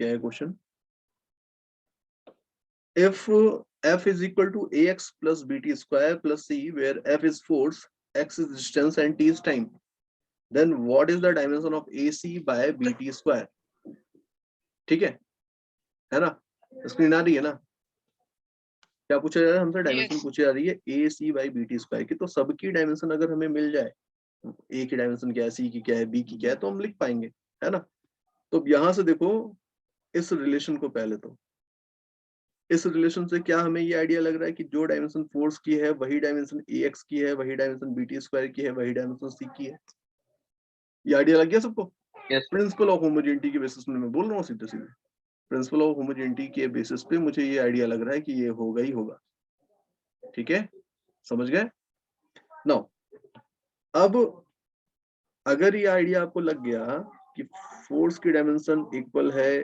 क्या है question? If f is equal to ax plus bt square plus c, where f is force, x is distance and t is time, then what is the dimension of ac by bt square? ठीक है ना? Screen आ रही है ना? क्या पूछा जा रहा है हमसे? डायमेंशन पूछी जा रही है ए सी बाई बी टी स्क्वायर की। तो सबकी डायमेंशन अगर हमें मिल जाए, ए की डायमेंशन क्या है, सी की क्या है, बी की क्या है, तो हम लिख पाएंगे, है ना? तो यहां से देखो इस रिलेशन को, पहले तो इस रिलेशन से क्या हमें ये आइडिया लग रहा है कि जो डायमेंशन फोर्स की है वही डायमेंशन ए एक्स की है, वही डायमेंशन बी टी स्क्वायर की है, वही डायमेंशन सी की है। ये आइडिया लग गया सबको? प्रिंसिपल ऑफ होमोजेनिटी के बेसिस में मैं बोल रहा हूँ, सीधे सीधे प्रिंसिपल ऑफ होमोजेनिटी के बेसिस पे मुझे ये आइडिया लग रहा है कि ये होगा ही होगा। ठीक है, समझ गए? नाउ अब अगर ये आइडिया आपको लग गया कि फोर्स की डायमेंशन इक्वल है,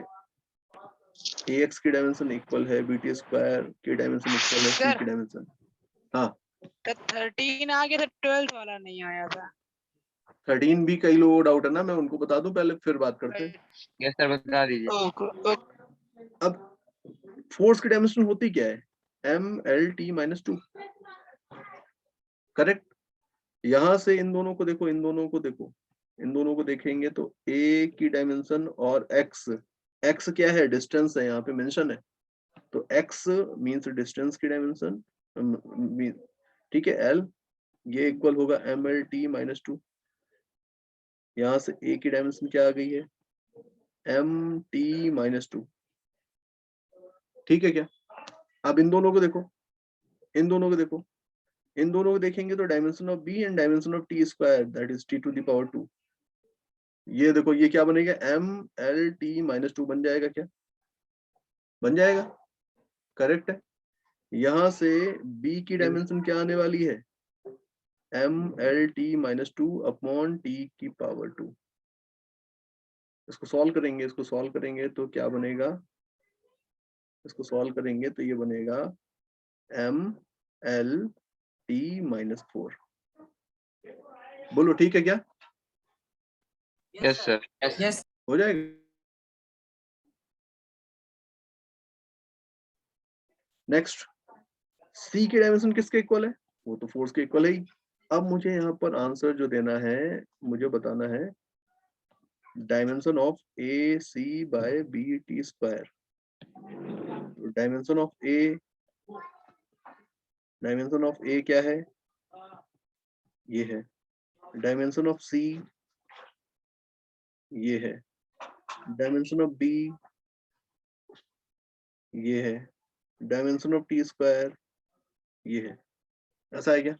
ax की डायमेंशन इक्वल है, bt स्क्वायर की डायमेंशन इक्वल है c की डायमेंशन। हाँ तो 13 आ गया था, 12th वाला नहीं आया था। 13 भी कई लोगों को डाउट है ना, मैं उनको बता दूं पहले, फिर बात करते हैं। यस सर, बता दीजिए। अब फोर्स की डायमेंशन होती क्या है? mlt-2, correct? यहां से इन दोनों को देखो, इन दोनों को देखो, इन दोनों को देखेंगे तो a की डायमेंशन और x क्या है? डिस्टेंस है, यहाँ पे मेंशन है। तो x मींस डिस्टेंस की डायमेंशन, ठीक है, l ये इक्वल होगा mlt-2। यहाँ से a की डायमेंशन क्या आ गई है? mt-2। ठीक है क्या? अब इन दोनों को देखो, इन दोनों को देखो, इन दोनों को देखेंगे तो dimension of b and dimension of t square, that is t⁻²। ये देखो ये क्या बनेगा? mlt-2 बन जाएगा क्या? बन जाएगा, करेक्ट है। यहां से b की डायमेंशन क्या आने वाली है? mlt-2 upon t⁻²। इसको सॉल्व करेंगे, इसको सॉल्व करेंगे तो क्या बनेगा? इसको सॉल्व करेंगे तो ये बनेगा mlt-4। बोलो ठीक है क्या? Yes sir. यस। हो जाएगा? नेक्स्ट, सी की डायमेंशन किसके इक्वल है? वो तो फोर्स के इक्वल है ही। अब मुझे यहाँ पर आंसर जो देना है, मुझे बताना है dimension of A C by B T square. Dimension of A, dimension of A क्या है? ये है। डायमेंशन ऑफ सी ये है। डायमेंशन ऑफ बी ये है। डायमेंशन ऑफ टी स्क्वायर ये है। ऐसा है क्या?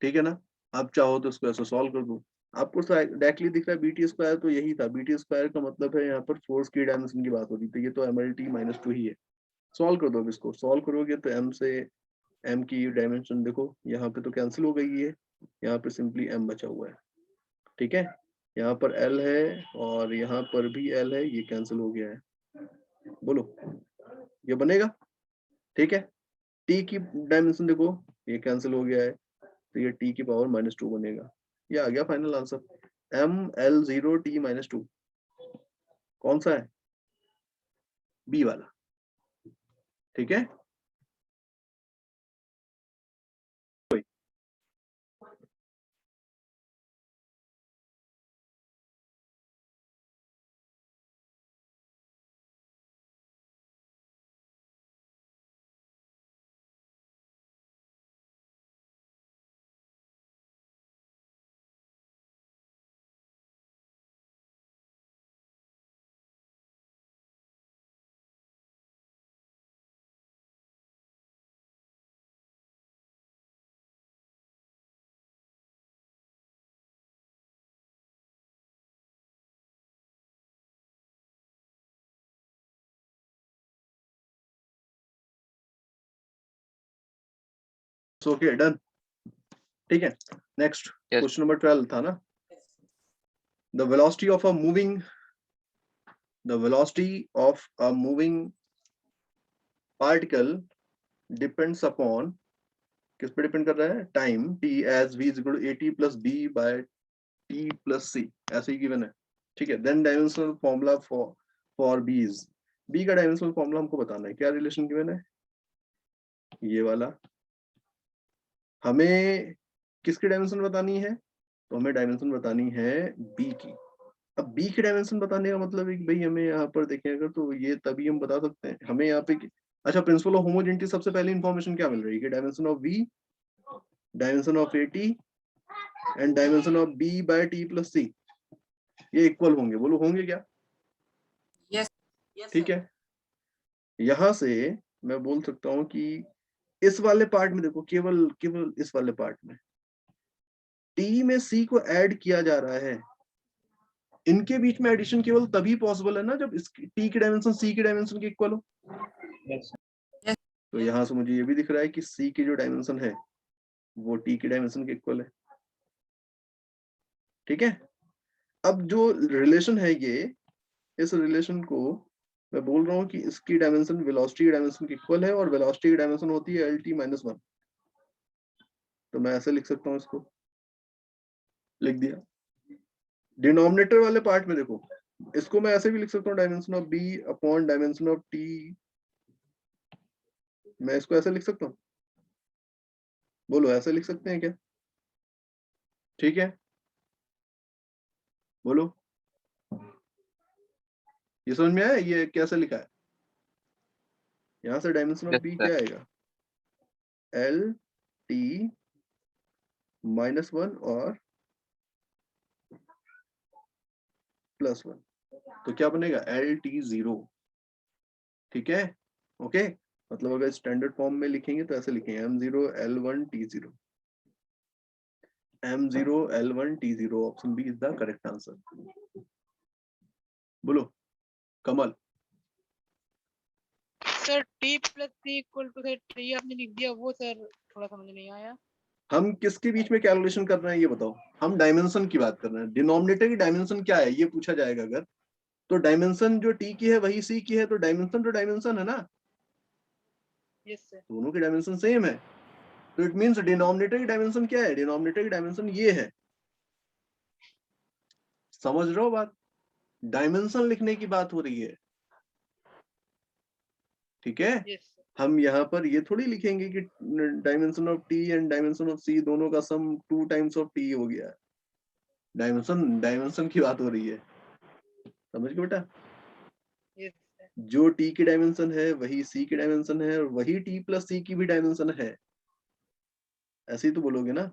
ठीक है ना? आप चाहो तो इसको ऐसे सॉल्व कर दो। आपको डायरेक्टली दिख रहा है बीटी स्क्वायर, तो यही था। बीटी स्क्वायर का मतलब है यहाँ पर फोर्स की डायमेंशन की बात हो रही थी, ये तो mlt-2 ही है। सॉल्व कर दो। अब इसको सॉल्व करोगे तो m से m की डायमेंशन देखो, यहाँ पे तो कैंसिल हो गई है, यहाँ पे सिंपली m बचा हुआ है। ठीक है, यहाँ पर l है और यहाँ पर भी l है, ये कैंसिल हो गया है। बोलो ये बनेगा? ठीक है, t की डायमेंशन देखो, ये कैंसिल हो गया है, तो ये t⁻²⁻2 बनेगा। ये आ गया फाइनल आंसर, ml0t-2। कौन सा है? बी वाला। ठीक है, ओके डन। ठीक है, नेक्स्ट क्वेश्चन नंबर 12 था ना। The velocity of a moving, the velocity of a moving particle depends upon, किस पे डिपेंड कर रहा है? Time t as v is equal to at plus b by t plus c, ऐसे ही given है। ठीक है, देन डायमेंशनल फॉर्मूला फॉर बीज, बी का डायमेंशनल फॉर्मूला हमको बताना है, क्या रिलेशन गिवन है, ये वाला। हमें किसकी डायमेंशन बतानी है, तो हमें डायमेंशन बतानी है बी की। अब बी की डायमेंशन बताने का मतलब है कि भाई हमें यहाँ पर देखें अगर, तो ये तभी हम बता सकते हैं हमें यहाँ पे अच्छा प्रिंसिपल ऑफ होमोजेनिटी सबसे पहले इंफॉर्मेशन क्या मिल रही है कि dimension of B, dimension of A T and dimension of B by T plus C, ये इक्वल होंगे, बोलो होंगे क्या? यस ठीक है, यहां से मैं बोल सकता हूं कि इस वाले पार्ट में देखो, केवल केवल इस वाले पार्ट में टी में सी को ऐड किया जा रहा है, इनके बीच में एडिशन केवल तभी पॉसिबल है ना जब टी की डायमेंशन सी की डायमेंशन के इक्वल हो। तो यहां से मुझे ये भी दिख रहा है कि सी की जो डायमेंशन है वो टी की डायमेंशन के इक्वल है। ठीक है, अब जो रिलेशन है ये, इस रिलेशन को मैं बोल रहा हूं कि इसकी डायमेंशन वेलोसिटी की डायमेंशन के इक्वल है और वेलोसिटी की डायमेंशन होती है एल टी माइनस 1। तो मैं ऐसे लिख सकता हूं, इसको लिख दिया। डिनोमिनेटर वाले पार्ट में देखो, इसको मैं ऐसे भी लिख सकता हूँ dimension of B upon dimension of T, मैं इसको ऐसे लिख सकता हूँ, बोलो ऐसे लिख सकते हैं क्या? ठीक है, बोलो ये समझ में आया ये कैसे लिखा है? यहां से dimension of Yes, B sir. क्या आएगा, एल टी माइनस 1 और प्लस 1, तो क्या बनेगा एल टी 0। ठीक है, ओके, मतलब अगर स्टैंडर्ड फॉर्म में लिखेंगे तो ऐसे लिखेंगे m0 l1 t0, m0 l1 t0, option B is the correct answer. बोलो Kamal. Sir T plus C equal to T आपने लिख दिया वो सर थोड़ा समझ नहीं आया। हम किसके बीच में कैलकुलेशन कर रहे हैं ये बताओ, हम डायमेंशन की बात कर रहे हैं, डिनोमिनेटर की डायमेंशन क्या है ये पूछा जाएगा अगर, तो डायमेंशन जो टी की है वही सी की है, तो डायमेंशन है ना, यस सर। दोनों की डायमेंशन सेम है, तो इट मींस डिनोमिनेटर की डायमेंशन क्या है, डिनोमिनेटर की डायमेंशन ये है। समझ रहे हो बात, डायमेंशन लिखने की बात हो रही है। ठीक है, यस सर। हम यहाँ पर ये थोड़ी लिखेंगे कि dimension of T and dimension of C दोनों का सम 2 टाइम्स ऑफ टी हो गया। डायमेंशन डायमेंशन की बात हो रही है, समझ गए बेटा? Yes sir. जो टी की डायमेंशन है वही सी की डायमेंशन है और वही टी प्लस सी की भी डायमेंशन है, ऐसे ही तो बोलोगे ना?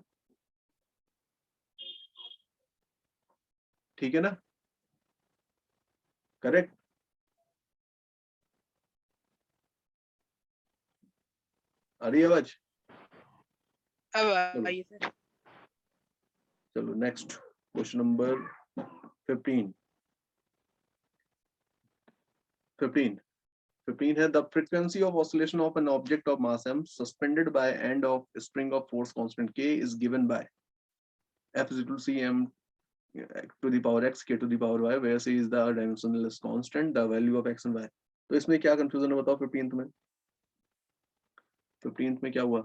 ठीक है ना, करेक्ट? आ रही है आवाज? अब चलो आइए सर। चलो नेक्स्ट क्वेश्चन नंबर 15 है the frequency of oscillation of an object of mass m suspended by end of spring of force constant k is given by f is equal to c m to the power x k to the power y where c is the dimensionless constant, the value of x and y। तो इसमें क्या confusion है बताओ 15th में, 15th में क्या हुआ?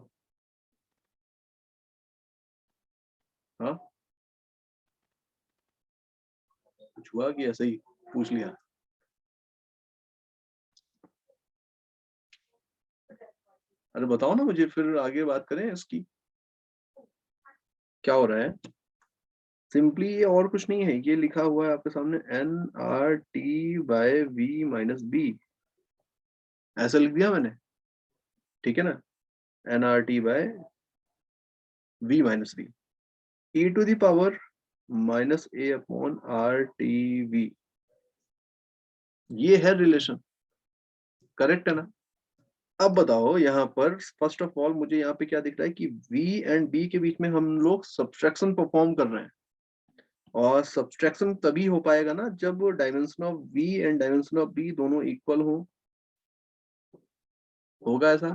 हाँ कुछ हुआ कि ऐसे ही पूछ लिया? अरे बताओ ना मुझे, फिर आगे बात करें इसकी, क्या हो रहा है? सिंपली ये और कुछ नहीं है, ये लिखा हुआ है आपके सामने N R T by V minus B, ऐसा लिख दिया मैंने। ठीक है ना, N R T by V minus B E to the power minus A upon R T V, ये है रिलेशन, करेक्ट है ना? अब बताओ यहाँ पर फर्स्ट ऑफ ऑल मुझे यहाँ पे क्या दिख रहा है कि v एंड b के बीच में हम लोग सब्सट्रैक्शन परफॉर्म कर रहे हैं, और सब्सट्रैक्शन तभी हो पाएगा ना जब dimension of v and dimension of b दोनों इक्वल हो, होगा ऐसा?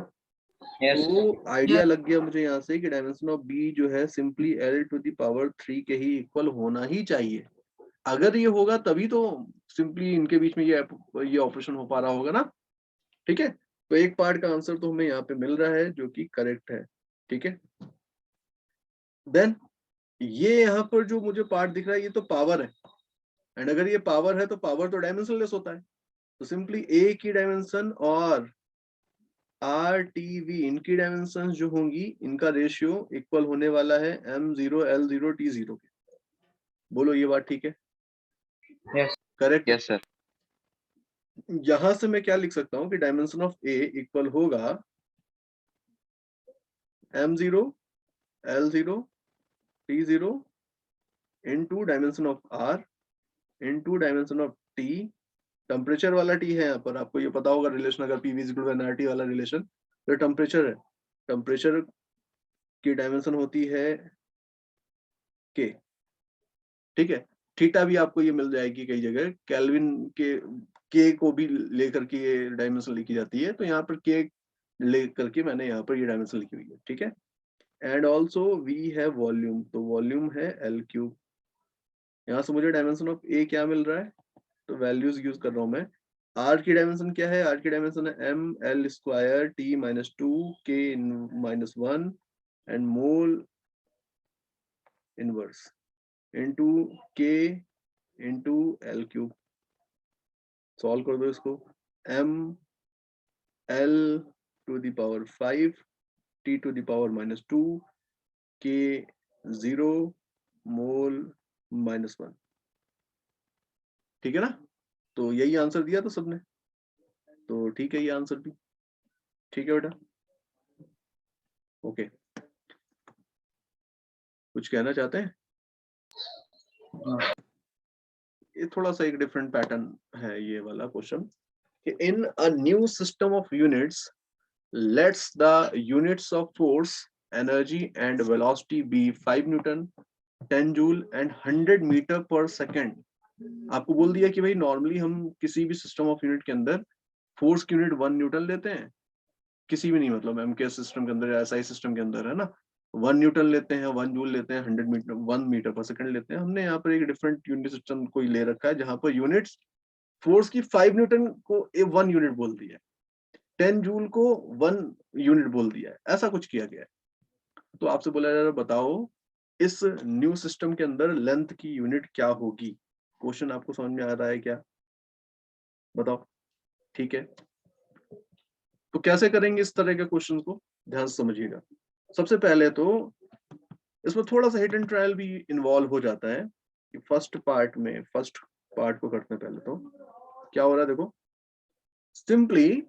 Yes. तो आइडिया लग गया मुझे यहाँ से कि डायमेंशन ऑफ b जो है simply l to the power 3 के ही इक्वल होना ही चाहिए। अगर ये होगा तभी तो सिंपली इनके बीच में ये ऑपरेशन हो पा रहा होगा ना। ठीक है, तो एक पार्ट का आंसर तो हमें यहाँ पे मिल रहा है जो कि करेक्ट है। ठीक है, देन ये यहाँ पर जो मुझे पार्ट दिख रहा है ये तो पावर है, एंड अगर ये पावर है तो पावर तो डायमेंशनलेस होता है, तो सिंपली ए की डायमेंशन और आर टी वी इनकी डायमेंशन जो होंगी, इनका रेशियो इक्वल होने वाला है m0 l0 t0 के। बोलो ये बात ठीक है? Yes. करेक्ट? Yes, sir. यहां से मैं क्या लिख सकता हूं कि डायमेंशन ऑफ ए इक्वल होगा m0 l0 t0 into dimension of r into dimension of t। Temperature वाला टी है यहाँ पर, आपको ये पता होगा रिलेशन, अगर P V is equal to NRT वाला रिलेशन, तो टेम्परेचर है। टेम्परेचर की डायमेंशन होती है के, ठीक है। थीटा भी आपको ये मिल जाएगी कई जगह, केल्विन के को भी लेकर के ये डायमेंशन लिखी जाती है, तो यहाँ पर के लेकर के मैंने यहाँ पर ये डायमेंशन लिखी हुई है, ठीक है। एंड ऑल्सो वी है वॉल्यूम, तो वॉल्यूम है एल क्यूब। यहाँ से मुझे डायमेंशन ऑफ ए क्या मिल रहा है, तो वैल्यूज यूज कर रहा हूं मैं। आर की डायमेंशन क्या है, आर की डायमेंशन है M L square T minus 2 K minus 1 and mole inverse into K into L cube. Solve कर दो इसको, M L to the power 5 T to the power minus 2 K 0 mole minus 1, ठीक है ना। तो यही आंसर दिया था सबने, तो ठीक है, ये आंसर भी ठीक है बेटा। ओके, कुछ कहना चाहते हैं? ये थोड़ा सा एक डिफरेंट पैटर्न है ये वाला क्वेश्चन, कि in a new system of units let's the units of force energy and velocity be 5 newton 10 joule and 100 metre per second. आपको बोल दिया कि भाई नॉर्मली हम किसी भी सिस्टम ऑफ यूनिट के अंदर फोर्स की यूनिट 1 न्यूटन लेते हैं, किसी भी नहीं, मतलब एमके सिस्टम के अंदर या एसआई सिस्टम के अंदर है ना, 1 न्यूटन लेते हैं, 1 जूल लेते हैं, 100 मीटर 1 मीटर पर सेकंड लेते हैं। हमने यहाँ पर एक डिफरेंट यूनिट सिस्टम कोई ले रखा है जहां पर यूनिट्स फोर्स की 5 न्यूटन को 1 यूनिट बोल दी है, 10 जूल को 1 यूनिट बोल दिया है, ऐसा कुछ किया गया है। तो आपसे बोला जा रहा है बताओ इस न्यू सिस्टम के अंदर लेंथ की यूनिट क्या होगी। क्वेश्चन आपको समझ में आ रहा है क्या, बताओ? ठीक है, तो कैसे करेंगे इस तरह के क्वेश्चन को, ध्यान से समझिएगा। सबसे पहले तो इसमें थोड़ा सा हिट एंड ट्रायल भी इन्वॉल्व हो जाता है कि फर्स्ट पार्ट को करते हैं। पहले तो क्या हो रहा है देखो, सिंपली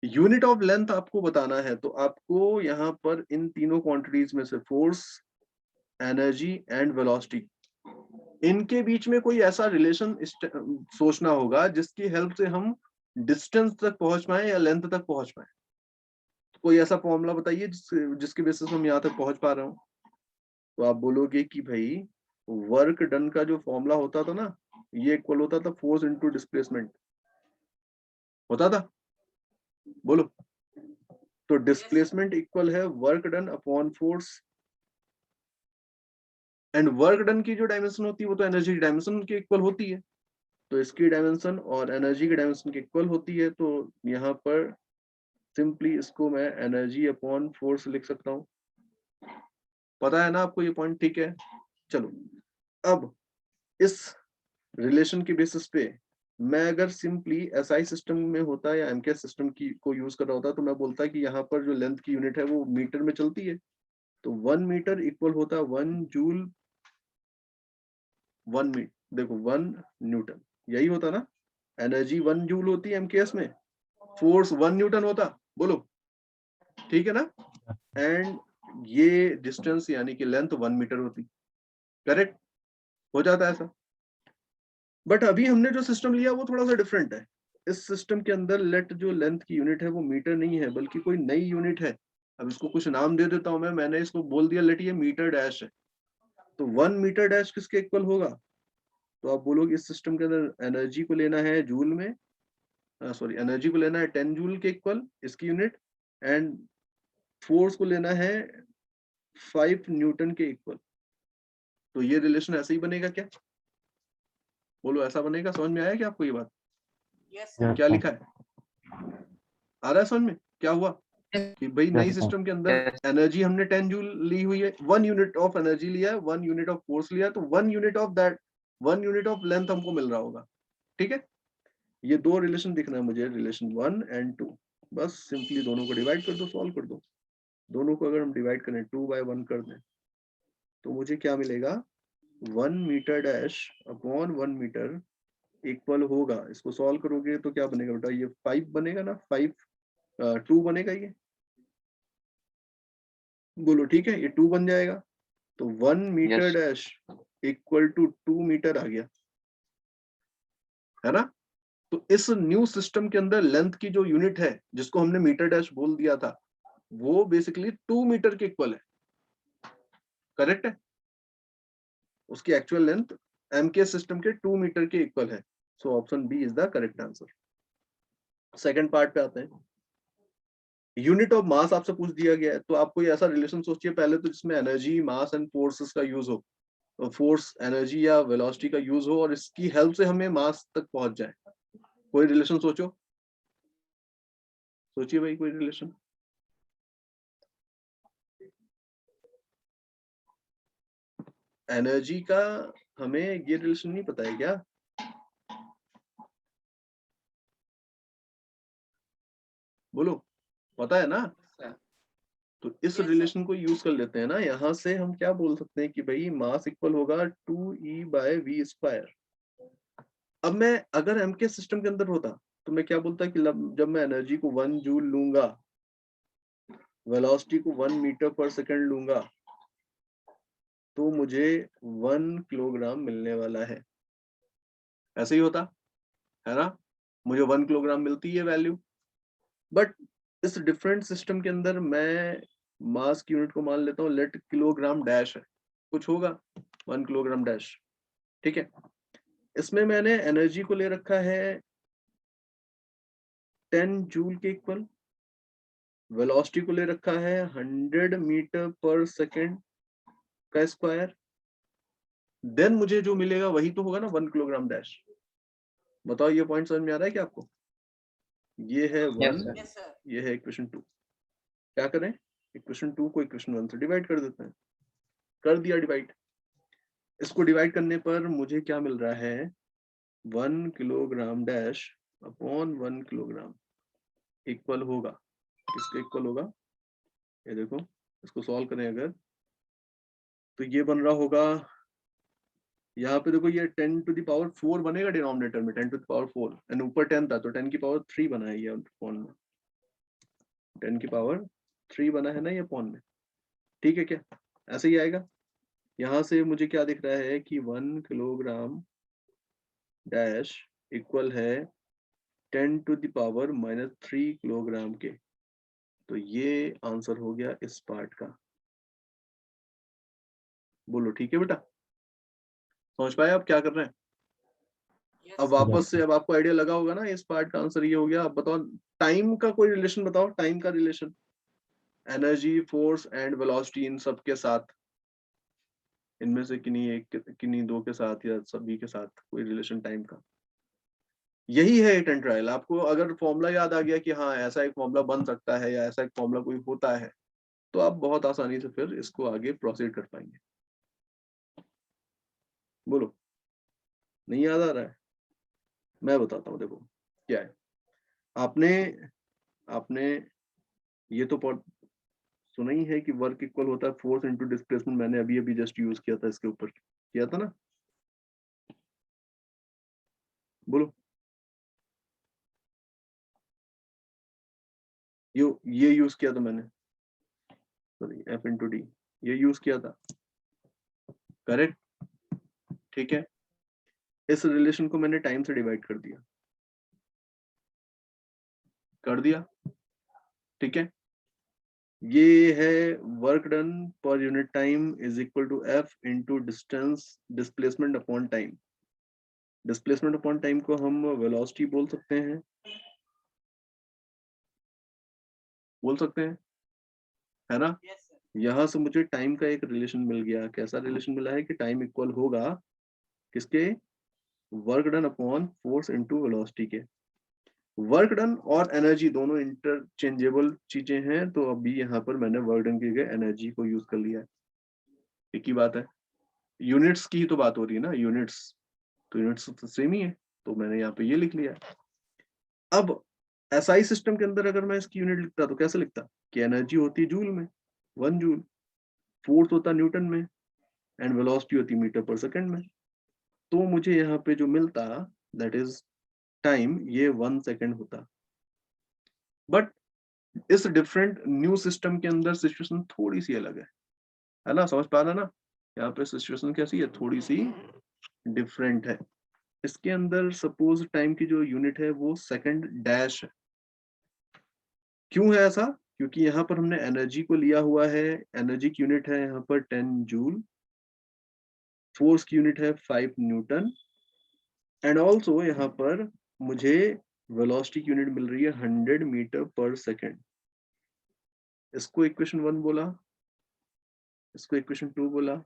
यूनिट ऑफ लेंथ आपको बताना है, तो आपको यहाँ पर इन तीनों क्वांटिटीज में से फोर्स एनर्जी एंड वेलोसिटी, इनके बीच में कोई ऐसा रिलेशन सोचना होगा जिसकी हेल्प से हम डिस्टेंस तक पहुंच पाए या लेंथ तक पहुंच पाए। कोई ऐसा फॉर्मूला बताइए जिसके बेसिस हम यहाँ तक पहुंच पा रहे हो। तो आप बोलोगे कि भाई वर्क डन का जो फॉर्मूला होता था ना, ये इक्वल होता था फोर्स इनटू डिस्प्लेसमेंट, होता था, बोलो। तो डिस्प्लेसमेंट इक्वल है work done upon force, and work done की जो डायमेंशन होती है वो तो एनर्जी की डायमेंशन के इक्वल होती है, तो इसकी डायमेंशन और एनर्जी की डायमेंशन के इक्वल होती है। तो यहाँ पर सिंपली इसको मैं एनर्जी अपॉन फोर्स लिख सकता हूँ, पता है ना आपको ये पॉइंट, ठीक है। चलो, अब इस रिलेशन के बेसिस पे मैं अगर सिंपली एसआई सिस्टम में होता या एमके सिस्टम की को यूज कर रहा होता, तो मैं बोलता कि यहाँ पर जो लेंथ की यूनिट है वो मीटर में चलती है, तो 1 मीटर इक्वल होता 1 जूल 1 मीटर, देखो 1 न्यूटन, यही होता ना। एनर्जी 1 जूल होती है एमकेएस में, फोर्स 1 न्यूटन होता, बोलो ठीक है ना। एंड ये डिस्टेंस यानी कि लेंथ 1 मीटर होती, करेक्ट, हो जाता है ऐसा। बट अभी हमने जो सिस्टम लिया वो थोड़ा सा डिफरेंट है। इस सिस्टम के अंदर लेट जो लेंथ की यूनिट है वो मीटर नहीं है बल्कि कोई नई यूनिट है। अब इसको कुछ नाम दे देता हूं मैंने इसको बोल दिया लेट ये मीटर डैश है। तो 1 मीटर डैश किसके इक्वल होगा, तो आप बोलोगे इस सिस्टम के अंदर एनर्जी को लेना है जूल में, सॉरी एनर्जी को लेना है 10 जूल के इक्वल इसकी यूनिट, एंड फोर्स को लेना है 5 न्यूटन के इक्वल। तो ये रिलेशन ऐसे ही बनेगा क्या, बोलो ऐसा बनेगा? समझ में आया क्या आपको ये बात? क्या लिखा है, आ रहा है समझ में क्या हुआ? कि भाई नई सिस्टम के अंदर एनर्जी हमने 10 जूल ली हुई है, 1 यूनिट ऑफ एनर्जी लिया है, 1 यूनिट ऑफ फोर्स लिया है, तो 1 unit of that 1 unit of length हमको मिल रहा होगा, ठीक है। ये दो रिलेशन दिखना है मुझे, रिलेशन 1 and 2। बस सिंपली दोनों को डिवाइड कर दो, सॉल्व कर दो। दोनों को अगर हम डिवाइड करें 2/1 कर दें तो मुझे क्या मिलेगा, 1 meter dash upon 1 meter equal होगा, इसको सॉल्व करोगे तो क्या बनेगा बेटा, ये 5 बनेगा ना, 2 बनेगा ये, बोलो ठीक है, ये 2 बन जाएगा। तो 1 metre Yes. Dash equal to 2 metre आ गया, है ना। तो इस न्यू सिस्टम के अंदर लेंथ की जो यूनिट है जिसको हमने मीटर डैश बोल दिया था, वो बेसिकली 2 मीटर के इक्वल है, करेक्ट है। उसकी एक्चुअल लेंथ एम के सिस्टम के 2 मीटर के इक्वल है। So option B is the correct answer. Second part पे आते हैं। यूनिट ऑफ मास आपसे पूछ दिया गया है, तो आप कोई ऐसा रिलेशन सोचिए पहले तो जिसमें एनर्जी, मास एंड फोर्सेस का यूज हो, तो फोर्स, एनर्जी या वेलोसिटी का यूज हो और इसकी हेल्प से हमें मास तक पहुंच जाए। कोई रिलेशन सोचो, सोचिए भाई कोई रिलेशन। एनर्जी का हमें ये रिलेशन नहीं पता है क्या, बोलो, पता है ना। तो इस रिलेशन को यूज कर लेते हैं ना, यहाँ से हम क्या बोल सकते हैं कि भाई मास इक्वल होगा 2E/v²। अब मैं अगर एम के सिस्टम के अंदर होता तो मैं क्या बोलता कि जब मैं एनर्जी को 1 जूल लूंगा, वेलोसिटी को 1 मीटर पर सेकंड लूंगा, तो मुझे 1 किलोग्राम मिलने वाला है। ऐसे ही होता है ना, मुझे 1 किलोग्राम मिलती है वैल्यू। बट इस डिफरेंट सिस्टम के अंदर मैं मास की यूनिट को मान लेता हूँ, लेट किलोग्राम डैश है, कुछ होगा 1 किलोग्राम डैश, ठीक है। इसमें मैंने एनर्जी को ले रखा है 10 जूल के इक्वल, वेलोसिटी को ले रखा है 100 मीटर पर सेकेंड का स्क्वायर, देन मुझे जो मिलेगा वही तो होगा ना 1 किलोग्राम डैश। बताओ ये पॉइंट समझ में आ रहा है क्या आपको। ये है 1, sir. Yes, sir. ये है इक्वेशन 2। क्या करें, इक्वेशन 2 को इक्वेशन 1 से डिवाइड कर देते हैं। कर दिया डिवाइड। इसको डिवाइड करने पर मुझे क्या मिल रहा है, 1 kilogram dash upon 1 kilogram equal होगा, किसके इक्वल होगा, ये देखो, इसको सॉल्व करें अगर तो ये बन रहा होगा, यहाँ पे देखो ये 10⁴ बनेगा डिनोमिनेटर में, 10⁴, एंड ऊपर 10 था तो 10⁻³ बना है ये अपॉन में, 10⁻³ बना है ना ये अपॉन में, ठीक है क्या, ऐसे ही आएगा। यहाँ से मुझे क्या दिख रहा है कि 1 किलोग्राम डैश इक्वल है 10⁻³ किलोग्राम के। तो ये आंसर हो गया इस पार्ट का। बोलो ठीक है बेटा, समझ पाए आप क्या कर रहे हैं। Yes, अब sir. वापस से अब आपको आइडिया लगा होगा ना, इस पार्ट का आंसर ये हो गया। अब बताओ टाइम का कोई रिलेशन बताओ, टाइम का relation, energy, force and velocity, इन सब के साथ, इनमें से किन्हीं दो के साथ या सभी के साथ कोई रिलेशन टाइम का। यही है हिट एंड ट्रायल। आपको अगर फॉर्मूला याद आ गया कि हाँ ऐसा एक फॉर्मूला बन सकता है या ऐसा एक फॉर्मूला कोई होता है, तो आप बहुत आसानी से फिर इसको आगे प्रोसीड कर पाएंगे। बोलो, नहीं याद आ रहा है, मैं बताता हूँ, देखो क्या है। आपने आपने ये तो सुना ही है कि वर्क इक्वल होता है फोर्स इनटू डिस्प्लेसमेंट। मैंने अभी अभी जस्ट यूज किया था, इसके ऊपर किया था ना, बोलो। ये यूज किया था मैंने, सॉरी, F/D ये यूज किया था, करेक्ट, ठीक है। इस रिलेशन को मैंने टाइम से डिवाइड कर दिया, ठीक है। ये है work done per unit time is equal to F into distance, displacement upon time. Displacement upon time को हम वेलोसिटी बोल सकते हैं, है ना। Yes, sir. यहाँ से मुझे टाइम का एक रिलेशन मिल गया। कैसा रिलेशन मिला है कि टाइम इक्वल होगा किसके, work done upon force into velocity के। वर्क डन और एनर्जी दोनों इंटरचेंजेबल चीजें हैं, तो अभी यहाँ पर मैंने वर्क डन की जगह एनर्जी को यूज कर लिया है। एक ही बात है, यूनिट्स की ही तो बात हो रही है ना, यूनिट्स तो यूनिट्स तो सेम ही है, तो मैंने यहाँ पे ये लिख लिया। अब एसआई सिस्टम के अंदर अगर मैं इसकी यूनिट लिखता तो कैसे लिखता कि एनर्जी होती जूल में 1 जूल, फोर्स होता न्यूटन में एंड वेलोसिटी होती मीटर पर सेकंड में। तो मुझे यहाँ पे जो मिलता दैट इज टाइम, ये 1 सेकंड होता। बट इस डिफरेंट न्यू सिस्टम के अंदर सिचुएशन थोड़ी सी अलग है ना, समझ पा रहा ना? यहाँ पे सिचुएशन कैसी है, थोड़ी सी डिफरेंट है। इसके अंदर सपोज टाइम की जो यूनिट है वो सेकंड डैश है। क्यों है ऐसा? क्योंकि यहाँ पर हमने एनर्जी को लिया हुआ है, एनर्जी की यूनिट है यहाँ पर 10 जूल, फोर्स की यूनिट है 5 न्यूटन, एंड ऑल्सो यहाँ पर मुझे वेलोसिटी की यूनिट मिल रही है 100 मीटर पर सेकेंड। इसको इक्वेशन 1 बोला, इसको इक्वेशन 2 बोला,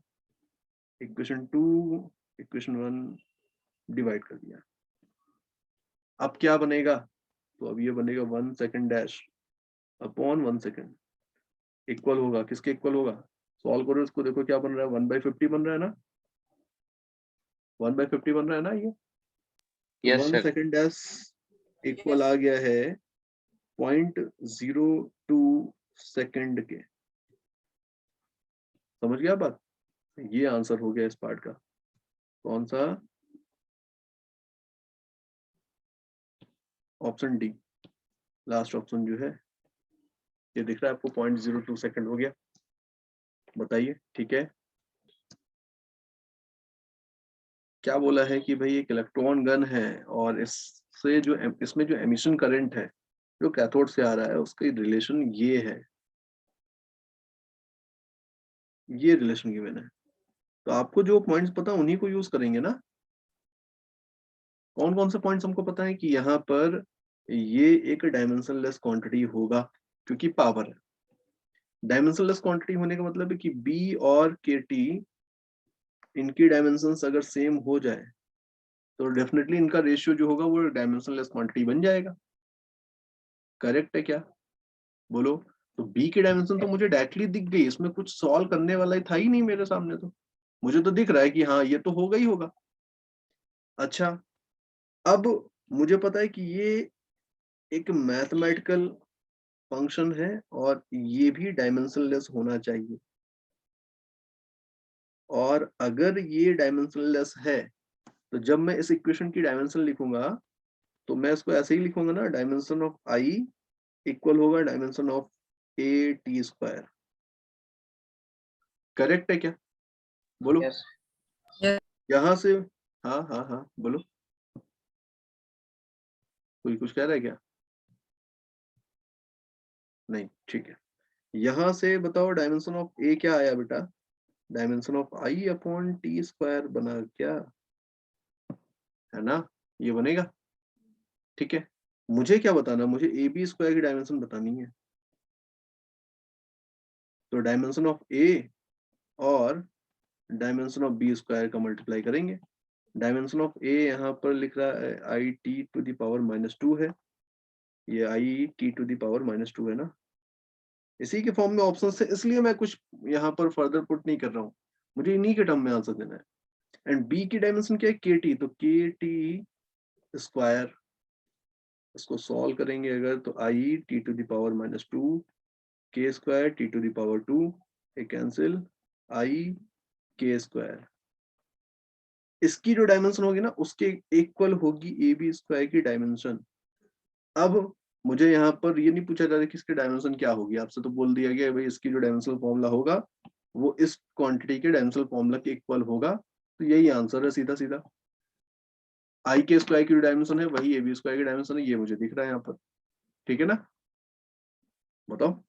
इक्वेशन 2 इक्वेशन 1 डिवाइड कर दिया। अब क्या बनेगा? तो अब ये बनेगा 1 second dash upon 1 second equal होगा किसके इक्वल होगा? सॉल्व करो इसको, देखो क्या बन रहा है, 1/50 बन रहा है ना, 1/50 बन रहा है ना ये। Yes 1 sir. Second dash equal आ गया है 0.02 सेकंड के। समझ गया बात? ये आंसर हो गया इस पार्ट का। कौन सा? ऑप्शन डी, लास्ट ऑप्शन जो है ये दिख रहा है आपको, 0.02 सेकंड हो गया। बताइए ठीक है। क्या बोला है कि भाई एक इलेक्ट्रॉन गन है और इससे जो इसमें जो एमिशन करंट है जो कैथोड से आ रहा है उसका रिलेशन ये है, ये रिलेशन गिवन है। तो आपको जो पॉइंट्स पता उन्हीं को यूज करेंगे ना। कौन कौन से पॉइंट्स हमको पता है कि यहाँ पर ये एक डायमेंशनलेस क्वांटिटी होगा क्योंकि पावर है। डायमेंशनलेस क्वांटिटी होने का मतलब है कि बी और के टी इनकी डायमेंशंस अगर सेम हो जाए तो डेफिनेटली इनका रेशियो जो होगा वो डायमेंशनलेस क्वांटिटी बन जाएगा। करेक्ट है क्या? बोलो। तो बी की डायमेंशन तो मुझे डायरेक्टली दिख गई, इसमें कुछ सॉल्व करने वाला था ही नहीं मेरे सामने, तो मुझे तो दिख रहा है कि हाँ ये तो होगा ही होगा। अच्छा, अब मुझे पता है कि ये एक मैथमेटिकल फंक्शन है और ये भी डायमेंशनलेस होना चाहिए। और अगर ये डायमेंशनलेस है तो जब मैं इस इक्वेशन की डायमेंशन लिखूंगा तो मैं इसको ऐसे ही लिखूंगा ना, डायमेंशन ऑफ आई इक्वल होगा dimension of A T square. Correct है क्या? बोलो। यस। यहां से, हाँ हाँ हाँ बोलो, कोई कुछ कह रहा है क्या? नहीं, ठीक है। यहां से बताओ डायमेंशन ऑफ ए क्या आया बेटा? Dimension of I upon T square बना क्या, है ना? ये बनेगा। ठीक है, मुझे क्या बताना, मुझे ए बी स्क्वायर की डायमेंशन बतानी है। तो डायमेंशन ऑफ ए और डायमेंशन ऑफ बी स्क्वायर का मल्टीप्लाई करेंगे। डायमेंशन ऑफ ए यहाँ पर लिख रहा है I T to the power -2 है, ये I T to the power -2 है ना, इसी के फॉर्म में ऑप्शन से, इसलिए मैं कुछ यहाँ पर फर्दर पुट नहीं कर रहा हूँ, मुझे इन्हीं के टर्म में आंसर देना है। एंड बी की डायमेंशन क्या है? के टी, तो के टी स्क्वायर, इसको सॉल्व करेंगे अगर तो I T to the power -2 के square T to the power 2, ये कैंसिल, आई के स्क्वायर। इसकी जो डायमेंशन होगी ना उसके इक्वल होगी ए बी स्क्वायर की डायमेंशन। अब मुझे यहाँ पर ये नहीं पूछा जा रहा कि इसकी डायमेंशन क्या होगी, आपसे तो बोल दिया गया भाई इसकी जो डायमेंशनल फॉर्मूला होगा वो इस क्वांटिटी के डायमेंशनल फॉर्मूला के इक्वल होगा। तो यही आंसर है सीधा सीधा। आई के स्क्वायर की जो डायमेंशन है वही ए बी स्क्वायर की डायमेंशन है, ये मुझे दिख रहा है यहाँ पर। ठीक है ना? बताओ।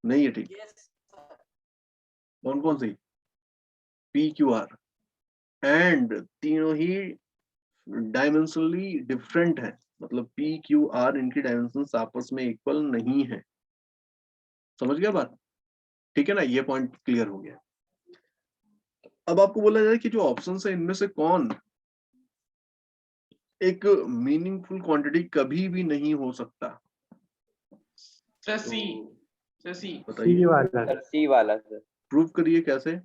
नहीं है ठीक? कौन कौन सी? पी क्यू आर, एंड तीनों ही डायमेंशनली डिफरेंट है, मतलब पी क्यू आर इनकी डायमेंशन आपस में इक्वल नहीं है। समझ गया बात? ठीक है ना, ये पॉइंट क्लियर हो गया। अब आपको बोला जाए कि जो ऑप्शन है इनमें से कौन एक मीनिंगफुल क्वांटिटी कभी भी नहीं हो सकता? सर सी, सर सी। बताइए, सर सी वाला सर। प्रूव करिए कैसे?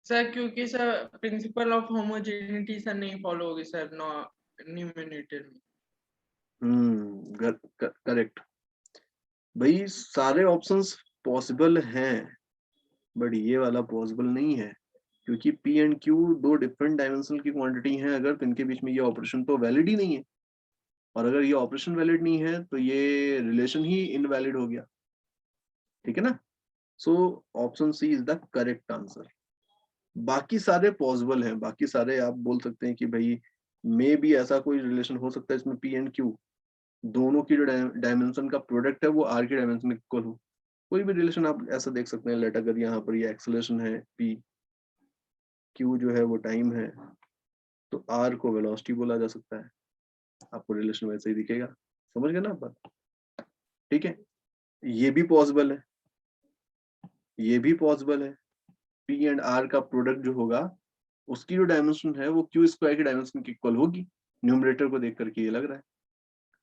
सर क्योंकि sir principle of homogeneity sir नहीं फॉलो होगी सर, नो न्यूमिनेटर में। करेक्ट। भाई सारे ऑप्शंस पॉसिबल हैं, बट ये वाला पॉसिबल नहीं है, क्योंकि पी एंड क्यू दो डिफरेंट डायमेंशनल की क्वांटिटी हैं अगर, तो इनके बीच में ये ऑपरेशन तो वैलिड ही नहीं है, और अगर ये ऑपरेशन वैलिड नहीं है तो ये रिलेशन ही इनवैलिड हो गया, ठीक है ना। So option C is the correct answer. बाकी सारे पॉसिबल हैं, बाकी सारे आप बोल सकते हैं कि भाई मे भी ऐसा कोई रिलेशन हो सकता है इसमें पी एंड क्यू दोनों की जो डायमेंशन का प्रोडक्ट है वो आर के डायमेंशन इक्वल हो, कोई भी रिलेशन आप ऐसा देख सकते हैं। लेट अगर यहाँ पर ये एक्सेलरेशन है पी, क्यू जो है वो टाइम है, तो आर को वेलोसिटी बोला जा सकता है, आपको रिलेशन वैसे ही दिखेगा। समझ गए ना आप बात? ठीक है, ये भी पॉसिबल है, ये भी पॉसिबल है। पी एंड आर का प्रोडक्ट जो होगा उसकी जो डायमेंशन है वो क्यू स्क्वायर की डायमेंशन की इक्वल होगी, न्यूमरेटर को देख करके ये लग रहा है।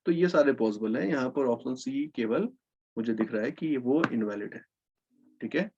तो ये सारे पॉसिबल है, यहाँ पर ऑप्शन सी केवल मुझे दिख रहा है कि वो इनवैलिड है। ठीक है,